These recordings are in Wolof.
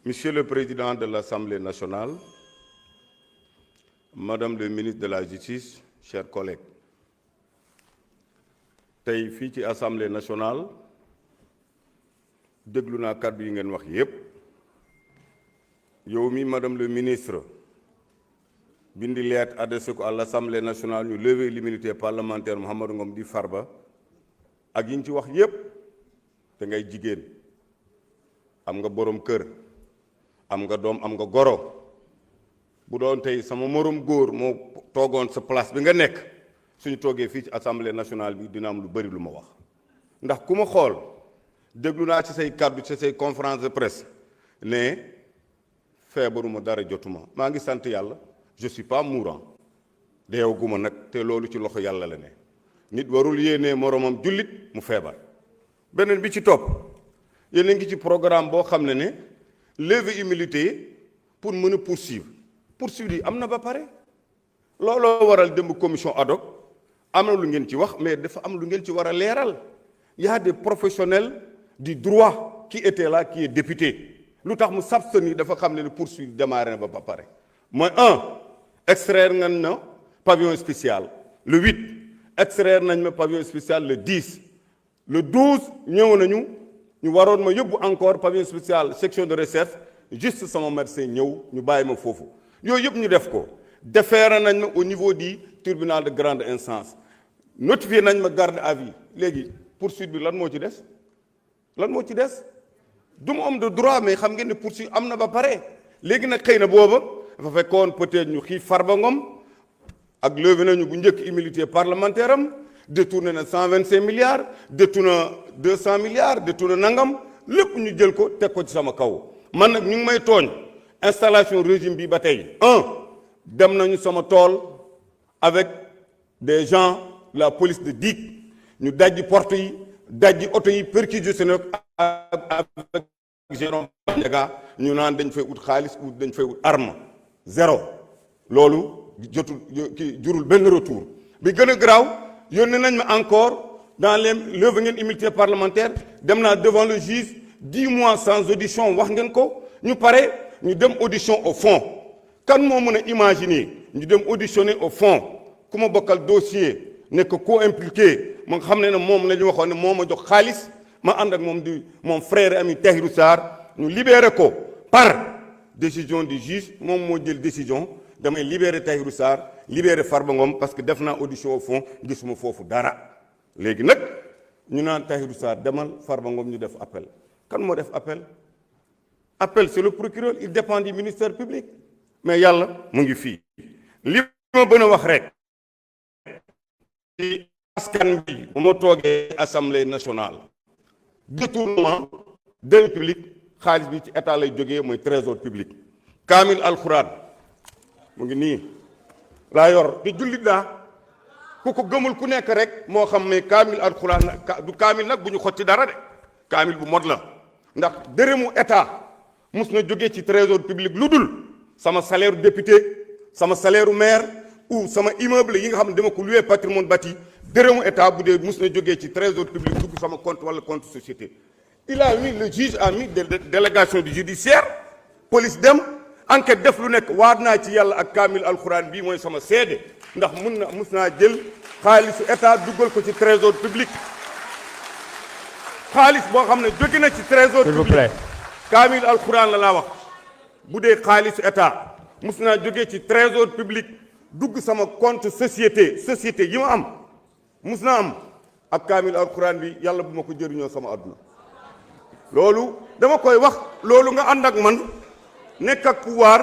Monsieur le Président de l'Assemblée nationale, Madame le ministre de la Justice, chers collègues, tey fii ci Assemblée nationale déglu naa kàddu yi ngeen wax yépp yow mi Madame le ministre bindi lettre adressé ko à l'Assemblée nationale ñu lever l'immunité parlementaire Mouhamadou Ngom di Farba ak yi ñu ci wax yépp te ngay jigéen am nga borom kër am nga doom am nga goro bu doon tey sama morom góor moo toogoon sa place bi nga nekk suñu toogee fii ci Assemblée nationale bi dina am lu bari lu ma wax ndax ku ma xool déglu naa ci say kàddu ci say conférence de presse ne feebaruma dara jotuma maa ngi sant yàlla je suis pas mourant deewaguma nag te loolu ci loxo yàlla la ne nit warul yéenee moromam jullit mu feebar beneen bi ci topp yéen a ngi ci programme boo xam ne lever immunité pour mën a poursuivre yi am na ba pare looloo waral démb commission ad hoc am na lu ngeen ci wax mais dafa am lu ngeen ci war a leeral y a des professionnels du droit qui étaient là qui est député lu tax mu s'abstenir dafa xam ne poursuivre démarré na ba pare mooy extraire nañ na pavillon spécial le 8 extraire nañ ma pavillon spécial le 10 le 12 ñëw nañu ñu waroon ma yóbbu encore pavillon spécial section de recherche juste sama médecin ñëw ñu bàyyi ma foofu yooyu yëpp ñu def ko déféré nañ ma au niveau du tribunal de grande instance notifié nañ ma garde à vue léegi poursuite bi lan moo ci des du ma homme de droit mais xam ngeen ne poursuite am na ba pare léegi nag xëy na booba dafa fekkoon peut-être ñu xiif Farba Ngom ak levé nañu bu njëkk immunité parlementaire am détourné na 125 milliards détourné 200 milliards détourné nangam lépp ñu jël ko teg ko ci sama kaw man nag ñu ngi may tooñ installation régime bi ba tey dem nañu sama tool avec des gens la police de DIC ñu dajji porte yi dajji oto yi perquisitionné avec Jérôme Bandiaga ñu naan dañ fay ut xaalis ou dañ fay ut arme zéro loolu jurul benn retour bi gën a garaaw yónnee nañ ma encore dans les lever ngeen immunité parlementaire dem naa devant le juge 10 mois sans audition wax ngeen ko ñu pare ñu dem audition au fond kan moo mën a imaginer ñu dem auditionner au fond ku ma bokkal dossier nekk co-impliqué ma nga xam ne moom la ñu waxoon ne moo ma jox xaalis ma ànd ak moom di mon frère ami Tahirou Sarr ñu libéré ko par décision du juge moom moo jël décision damay libéré Tahirou Sarr libéré Farba Ngom parce que def naa audition au fond gisuma foofu dara léegi nag ñu naan Tahirou Sarr demal Farba Ngom ñu def appel kan moo def appel c'est le procureur il dépend du ministère public mais yàlla mu ngi fii li ma bën a wax rek ci askan bi bu ma toogee assemblée nationale détournement deniers publics xaalis bi ci état lay jógee mooy trésor public kaamil alxuraan mu ngi nii laa yor te jullit laa ku ko gëmul ku nekk rek moo xam ne kaamil alxuraan du kaamil nag bu ñu xotti dara de kaamil bu mod la ndax dërëmu état mus na jógee ci trésor public lu dul sama salaire député sama salaire maire ou sama immeuble yi nga xam ne dama ko loué patrimoine bâti dërëmu état bu dee mus na jógee ci trésor public dugg sama compte wala compte société il a mis le juge a mis délégation du judiciaire police dem enquête def lu nekk waat naa ci yàlla ak kaamil alxuraan bii mooy sama seede ndax mus naa jël xaalisu état duggal ko ci trésor public xaalis boo xam ne jóge na ci trésor public kaamil alxuraan la laa wax bu dee xaalisu état mus naa jógee ci trésor public dugg sama compte société yi ma am mus naa am ak kaamil alxuraan bi yàlla bu ma ko jëriñoo sama àdduna loolu dama koy wax loolu nga ànd ak man nekk ak pouvoir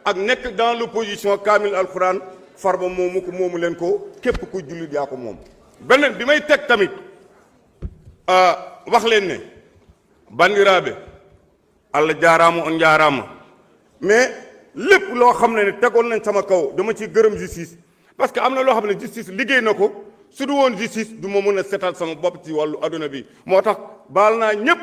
ak nekk dans l'opposition kaamil alxuraan Farba moomu ko moomu leen ko képp ku jullit yaa ko moom beneen bi may teg tamit wax leen ne bandiraabe Allah jaaraama on jaaraama mais lépp loo xam ne tegoon nañ sama kaw dama ciy gërëm justice parce que am na loo xam ne justice liggéey na ko su du woon justice du ma mën a setal sama bopp ci wàllu adduna bi moo tax baal naa ñëpp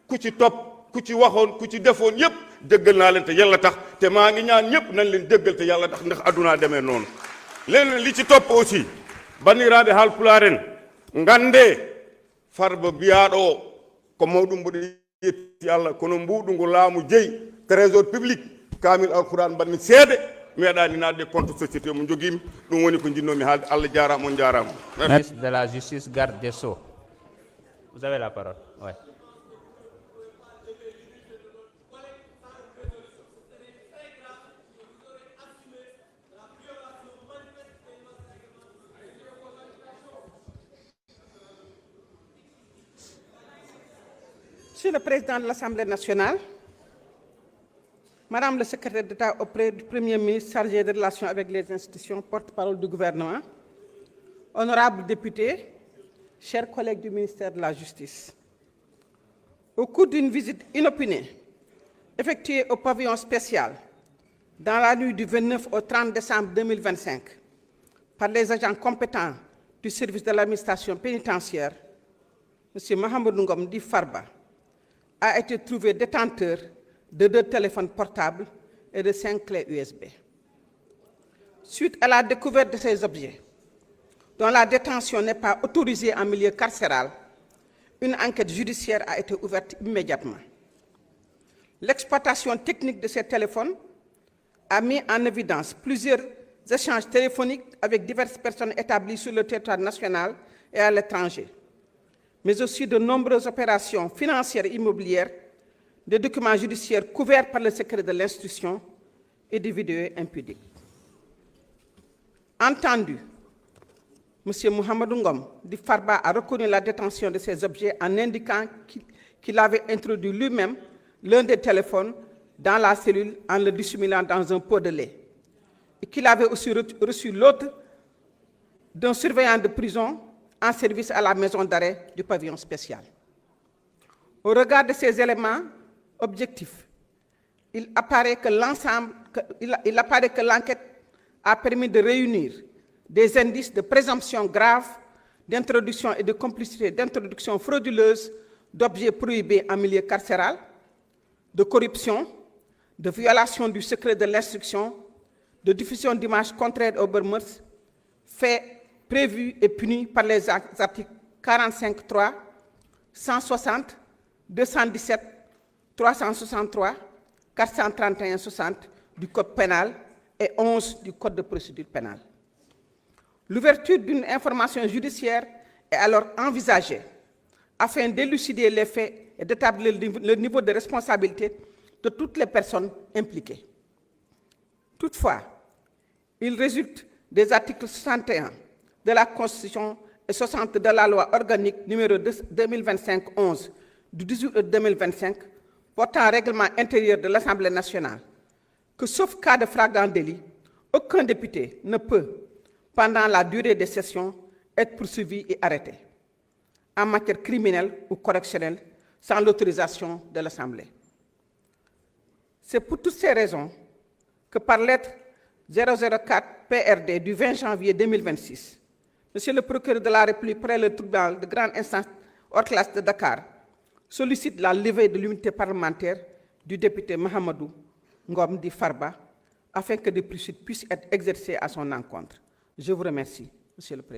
ku ci topp ku ci waxoon ku ci defoon yëpp jéggal naa leen te yàlla tax te maa ngi ñaan ñëpp nañ leen jéggal te yàlla tax ndax addunaa demee noonu leneen li ci topp aussi bandiraaɓe haalpulaaren ngannde Farba biyaaɗo ko mawɗum mboɗo yetti Allah kono mbuuɗu ngu laamu jeyi trésor public kamil alquran banni seede meeɗani nadde compte société mo joguimi ɗum woni ko jinnomi haalde Allah jarama on jarama. Ministre de la Justice, garde des Sceaux. Vous avez la parole. Ouais. Monsieur le Président de l'Assemblée nationale, Madame le secrétaire d'État auprès du Premier ministre chargé des relations avec les institutions, porte-parole du gouvernement, honorables députés, chers collègues du ministère de la Justice. Au cours d'une visite inopinée effectuée au pavillon spécial dans la nuit du 29 au 30 décembre 2025 par les agents compétents du service de l'administration pénitentiaire, M. Mahamadou Ngom Di Farba a été trouvé détenteur de 2 téléphones portables et de 5 clés USB. Suite à la découverte de ces objets, dont la détention n'est pas autorisée en milieu carcéral, une enquête judiciaire a été ouverte immédiatement. L'exploitation technique de ces téléphones a mis en évidence plusieurs échanges téléphoniques avec diverses personnes établies sur le territoire national et à l'étranger, mais aussi de nombreuses opérations financières et immobilières, des documents judiciaires couverts par le secret de l'institution et des vidéos impudiques. Entendu, M. Mohamedou Ngom Di Farba a reconnu la détention de ces objets en indiquant qu'il avait introduit lui-même l'un des téléphones dans la cellule en le dissimulant dans un pot de lait et qu'il avait aussi reçu l'autre d'un surveillant de prison en service à la maison d'arrêt du pavillon spécial. Au regard de ces éléments objectifs, il apparaît que l'enquête a permis de réunir des indices de présomption grave d'introduction et de complicité d'introduction frauduleuse d'objets prohibés en milieu carcéral, de corruption, de violation du secret de l'instruction, de diffusion d'images contraires aux mœurs, faits prévus et punis par les articles 45.3, 160, 217, 363, 431-60 du Code pénal et 11 du Code de procédure pénale. L'ouverture d'une information judiciaire est alors envisagée afin d'élucider les faits et d'établir le niveau de responsabilité de toutes les personnes impliquées. Toutefois, il résulte des articles 61 de la Constitution et 60 de la loi organique numéro 2025-11 du 18 août 2025 portant règlement intérieur de l'Assemblée nationale que, sauf cas de flagrant délit, aucun député ne peut, pendant la durée des sessions, être poursuivi et arrêté en matière criminelle ou correctionnelle sans l'autorisation de l'Assemblée. C'est pour toutes ces raisons que par lettre 004 PRD du 20 janvier 2026, Monsieur le procureur de la République près le tribunal de grande instance hors classe de Dakar sollicite la levée de l'immunité parlementaire du député Mahamadou Ngom Di Farba afin que des poursuites puissent être exercées à son encontre. Je vous remercie, Monsieur le Président.